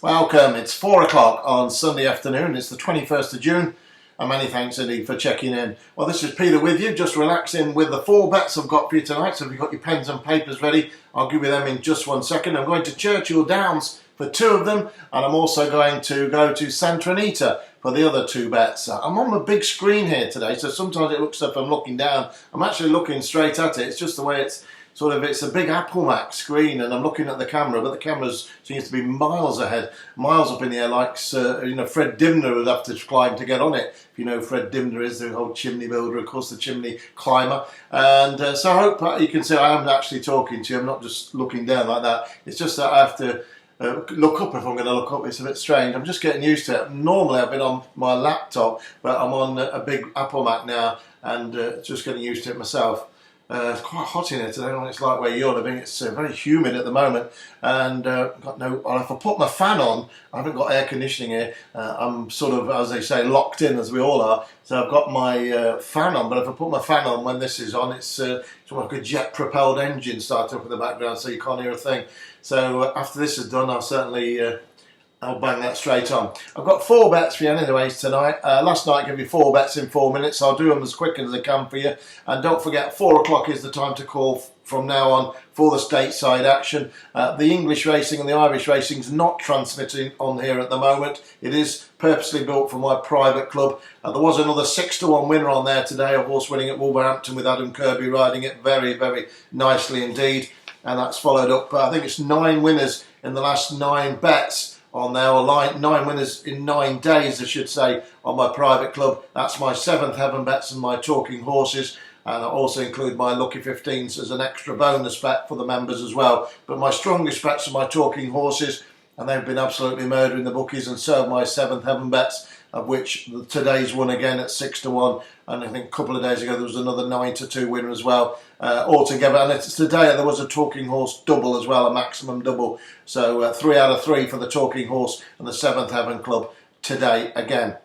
Welcome, it's 4 o'clock on Sunday afternoon, it's the 21st of June, and many thanks indeed for checking in. Well, this is Peter with you, just relaxing with the 4 bets I've got for you tonight, so if you've got your pens and papers ready, I'll give you them in just 1 second. I'm going to Churchill Downs for 2 of them, and I'm also going to go to Santa Anita for the other 2 bets. I'm on the big screen here today, so sometimes it looks as if I'm looking down. I'm actually looking straight at it, it's just the way it's a big Apple Mac screen, and I'm looking at the camera, but the camera seems to be miles ahead, miles up in the air, like Fred Dimner would have to climb to get on it. If you know who Fred Dimner is, the old chimney builder, of course, the chimney climber. And so I hope you can see I am actually talking to you. I'm not just looking down like that. It's just that I have to look up if I'm going to look up. It's a bit strange. I'm just getting used to it. Normally I've been on my laptop, but I'm on a big Apple Mac now, and just getting used to it myself. It's quite hot in here today. I don't know what it's like where you're living. It's very humid at the moment, and got no. Well, if I put my fan on, I haven't got air conditioning here. I'm sort of, as they say, locked in, as we all are. So I've got my fan on, but if I put my fan on when this is on, it's like a jet-propelled engine starting up in the background, so you can't hear a thing. So after this is done, I'll certainly. I'll bang that straight on. I've got 4 bets for you anyways tonight. Last night I gave you 4 bets in 4 minutes. I'll do them as quick as I can for you. And don't forget, 4 o'clock is the time to call from now on for the stateside action. The English racing and the Irish racing is not transmitting on here at the moment. It is purposely built for my private club. There was another 6-1 winner on there today, a horse winning at Wolverhampton with Adam Kirby riding it very, very nicely indeed. And that's followed up, I think it's 9 winners in the last 9 bets on there, or 9 winners in 9 days, I should say, on my private club. That's my 7th Heaven bets and my Talking Horses, and I also include my Lucky 15s as an extra bonus bet for the members as well. But my strongest bets are my Talking Horses, and they've been absolutely murdering the bookies, and so have my 7th Heaven bets, of which today's won again at 6-1, and I think a couple of days ago there was another 9-2 winner as well altogether. And it's today there was a Talking Horse double as well, a maximum double. So 3 out of 3 for the Talking Horse and the 7th Heaven Club today again.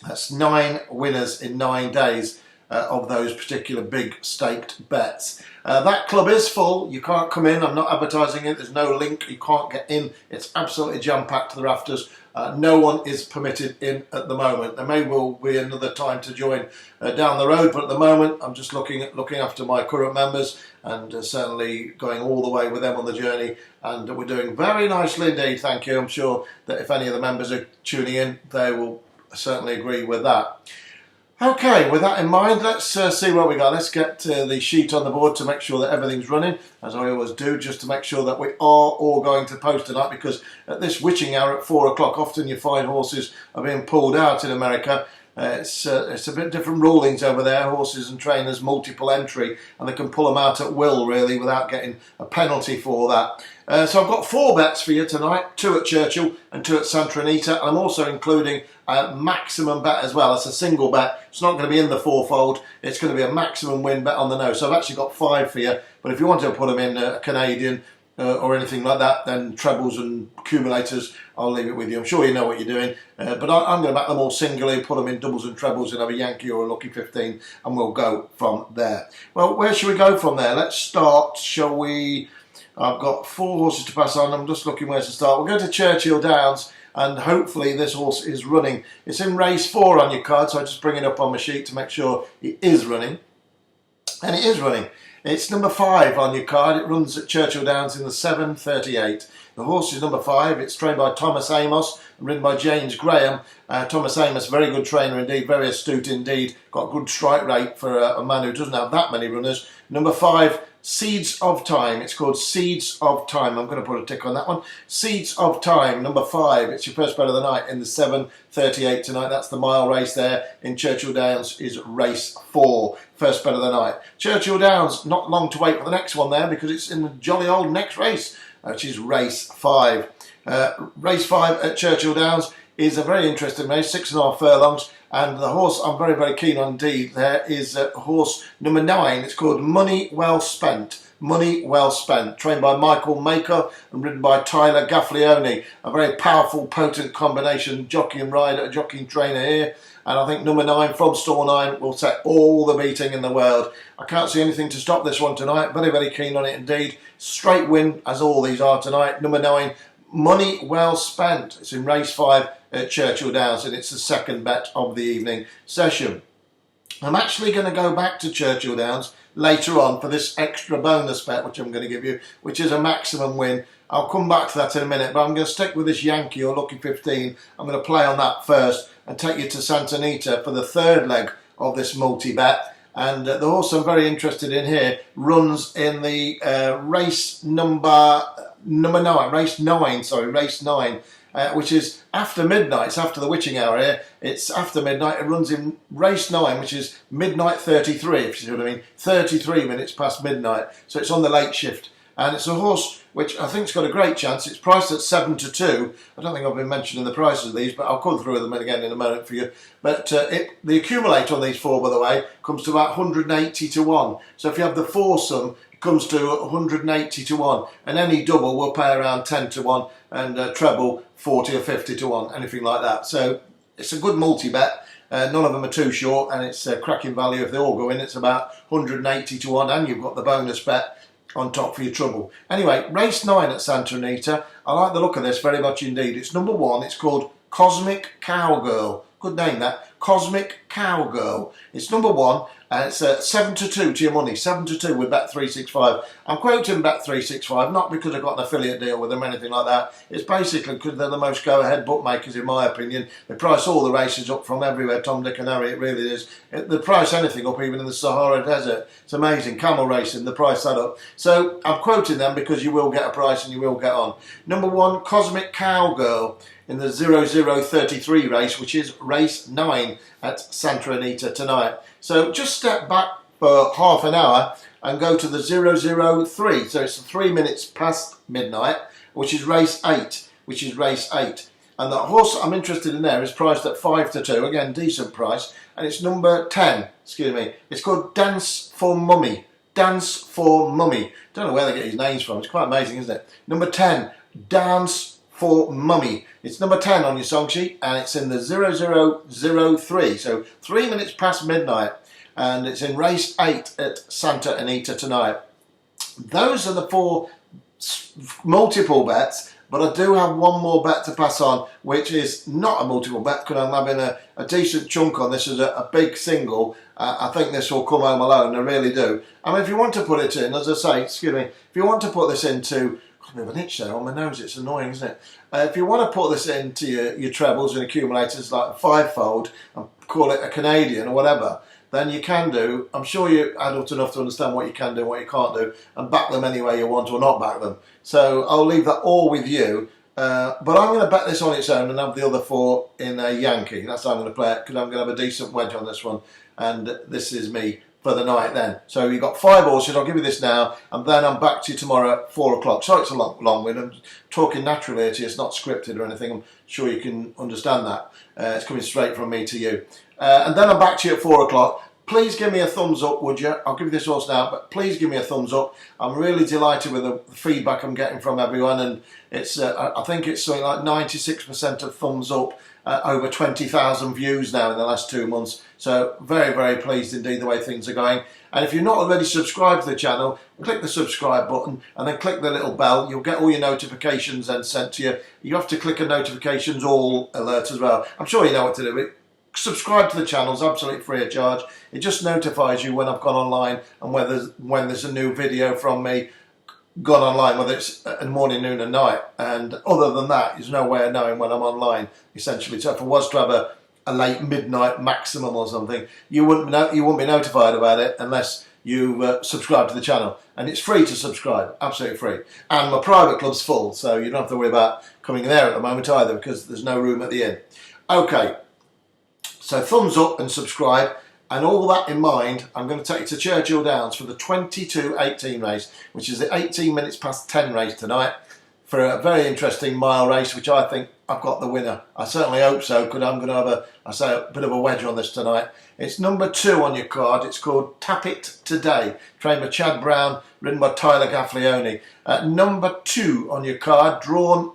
That's 9 winners in 9 days of those particular big staked bets. That club is full. You can't come in. I'm not advertising it. There's no link. You can't get in. It's absolutely jam-packed to the rafters. No one is permitted in at the moment. There may well be another time to join down the road, but at the moment I'm just looking after my current members, and certainly going all the way with them on the journey, and we're doing very nicely indeed, thank you. I'm sure that if any of the members are tuning in, they will certainly agree with that. Okay, with that in mind, let's see what we got. Let's get the sheet on the board to make sure that everything's running, as I always do, just to make sure that we are all going to post tonight, because at this witching hour at 4 o'clock, often you find horses are being pulled out in America. It's a bit different rulings over there. Horses and trainers multiple entry, and they can pull them out at will, really, without getting a penalty for that. So I've got 4 bets for you tonight, 2 at Churchill and 2 at Santa Anita, and I'm also including a maximum bet as well. It's a single bet. It's not going to be in the fourfold. It's going to be a maximum win bet on the nose. So I've actually got 5 for you, but if you want to put them in a Canadian or anything like that, then trebles and accumulators, I'll leave it with you. I'm sure you know what you're doing, but I'm going to back them all singly, put them in doubles and trebles, and have a Yankee or a Lucky 15, and we'll go from there. Well, where should we go from there? Let's start, shall we? I've got 4 horses to pass on. I'm just looking where to start. We'll go to Churchill Downs, and hopefully this horse is running. It's in race 4 on your card, so I just bring it up on my sheet to make sure it is running. And it is running. It's number 5 on your card. It runs at Churchill Downs in the 7:38. The horse is number 5. It's trained by Thomas Amos and ridden by James Graham. Thomas Amos, very good trainer indeed, very astute indeed. Got good strike rate for a man who doesn't have that many runners. Number 5, Seeds of Time. It's called Seeds of Time. I'm going to put a tick on that one. Seeds of Time, number 5. It's your first bet of the night in the 7:38 tonight. That's the mile race there in Churchill Downs, is race 4. First bet of the night. Churchill Downs, not long to wait for the next one there, because it's in the jolly old next race, which is race 5. Race 5 at Churchill Downs is a very interesting race, 6.5 furlongs. And the horse I'm very, very keen on indeed there is horse number 9. It's called Money Well Spent. Money Well Spent. Trained by Michael Maker and ridden by Tyler Gaffalione. A very powerful, potent combination jockey and rider, jockey and trainer here. And I think number 9 from stall 9 will take all the beating in the world. I can't see anything to stop this one tonight. Very, very keen on it indeed. Straight win, as all these are tonight. Number 9, money well spent. It's in race 5 at Churchill Downs, and it's the second bet of the evening session. I'm actually going to go back to Churchill Downs later on for this extra bonus bet, which I'm going to give you, which is a maximum win. I'll come back to that in a minute, but I'm going to stick with this Yankee or Lucky 15. I'm going to play on that first and take you to Santa Anita for the third leg of this multi-bet. And the horse I'm very interested in here runs in the race race 9, which is after midnight. It's after the witching hour here. It's after midnight. It runs in race 9, which is midnight 33, if you see what I mean. 33 minutes past midnight. So it's on the late shift. And it's a horse which I think's got a great chance. It's priced at 7-2. I don't think I've been mentioning the prices of these, but I'll come through them again in a moment for you. But the accumulator on these 4, by the way, comes to about 180-1. So if you have the foursome, it comes to 180-1. And any double will pay around 10-1, and treble 40 or 50-1, anything like that. So it's a good multi-bet. None of them are too short, and it's a cracking value. If they all go in, it's about 180-1, and you've got the bonus bet on top for your trouble. Anyway, race 9 at Santa Anita. I like the look of this very much indeed. It's number 1. It's called Cosmic Cowgirl. Good name, that. Cosmic Cowgirl. It's number 1, and it's 7-2 to your money. 7-2 with Bet365. I'm quoting Bet365 not because I've got an affiliate deal with them or anything like that. It's basically because they're the most go-ahead bookmakers in my opinion. They price all the races up from everywhere, Tom, Dick and Harry. It really is. They price anything up, even in the Sahara Desert. It's amazing. Camel racing, they price that up. So I'm quoting them because you will get a price and you will get on. Number 1, Cosmic Cowgirl, in the 0033 race, which is race 9 at Santa Anita tonight. So just step back for half an hour and go to the 003. So it's 3 minutes past midnight, which is race 8. And the horse I'm interested in there is priced at 5-2. Again, decent price. And it's number 10. It's called Dance for Mummy. Dance for Mummy. Don't know where they get his names from. It's quite amazing, isn't it? Number 10, Dance for Mummy. It's number 10 on your song sheet, and it's in the 0003. So 3 minutes past midnight. And it's in race 8 at Santa Anita tonight. Those are the 4 multiple bets, but I do have one more bet to pass on, which is not a multiple bet because I'm having a decent chunk on this as a big single. I think this will come home alone, I really do. I mean, if you want to put it in, as I say, if you want to put this into, got a bit of an itch there on my nose, it's annoying, isn't it? If you want to put this into your trebles and accumulators like 5-fold and call it a Canadian or whatever, then you can do. I'm sure you're adult enough to understand what you can do and what you can't do, and back them any way you want or not back them. So I'll leave that all with you. But I'm going to bet this on its own and have the other 4 in a Yankee. That's how I'm going to play it, because I'm going to have a decent wedge on this one. And this is me for the night then. So you've got 5 horses. I'll give you this now, and then I'm back to you tomorrow at 4 o'clock. Sorry it's a long one. I'm talking naturally to you. It's not scripted or anything. I'm sure you can understand that. It's coming straight from me to you. And then I'm back to you at 4 o'clock. Please give me a thumbs up, would you? I'll give you this horse now, but please give me a thumbs up. I'm really delighted with the feedback I'm getting from everyone, and it's I think it's something like 96% of thumbs up, over 20,000 views now in the last 2 months. So very, very pleased indeed the way things are going. And if you're not already subscribed to the channel, click the subscribe button and then click the little bell. You'll get all your notifications then sent to you. You have to click a notifications all alert as well. I'm sure you know what to do. Subscribe to the channel, it's absolutely free of charge. It just notifies you when I've gone online and when there's a new video from me gone online, whether it's in the morning, noon and night. And other than that, there's no way of knowing when I'm online, essentially. So if I was to have a late midnight maximum or something, you wouldn't be notified about it unless you subscribe to the channel. And it's free to subscribe, absolutely free. And my private club's full, so you don't have to worry about coming there at the moment either, because there's no room at the inn. Okay. So thumbs up and subscribe, and all that in mind, I'm going to take you to Churchill Downs for the 22:18 race, which is the 18 minutes past 10 race tonight, for a very interesting mile race, which I think I've got the winner. I certainly hope so, because I'm going to have a bit of a wedge on this tonight. It's number 2 on your card. It's called Tap It Today, trained by Chad Brown, ridden by Tyler Gaffleone. Number 2 on your card, drawn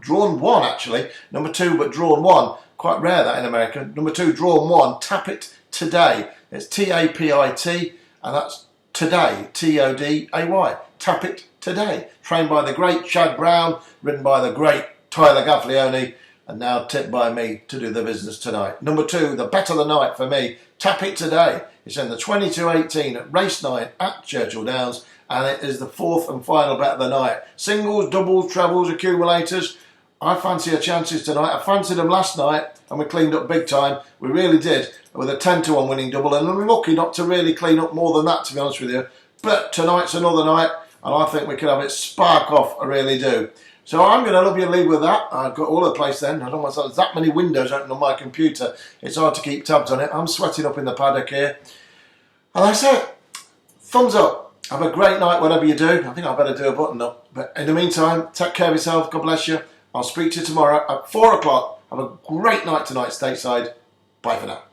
1 actually. Number 2, but drawn 1. Quite rare that in America. Number 2, drawn 1, Tap It Today. It's T-A-P-I-T, and that's today, T-O-D-A-Y. Tap It Today, trained by the great Chad Brown, written by the great Tyler Gaffleone, and now tipped by me to do the business tonight. Number 2, the bet of the night for me, Tap It Today. It's in the 22.18 at race 9 at Churchill Downs, and it is the 4th and final bet of the night. Singles, doubles, trebles, accumulators. I fancy our chances tonight. I fancied them last night and we cleaned up big time. We really did, with a 10-1 winning double, and I'm lucky not to really clean up more than that, to be honest with you. But tonight's another night and I think we can have it spark off, I really do. So I'm going to love you and leave with that. I've got all the place then. I don't want there's that many windows open on my computer. It's hard to keep tabs on it. I'm sweating up in the paddock here. And that's it. Thumbs up. Have a great night, whatever you do. I think I better do a button up. But in the meantime, take care of yourself. God bless you. I'll speak to you tomorrow at 4 o'clock. Have a great night tonight stateside. Bye for now.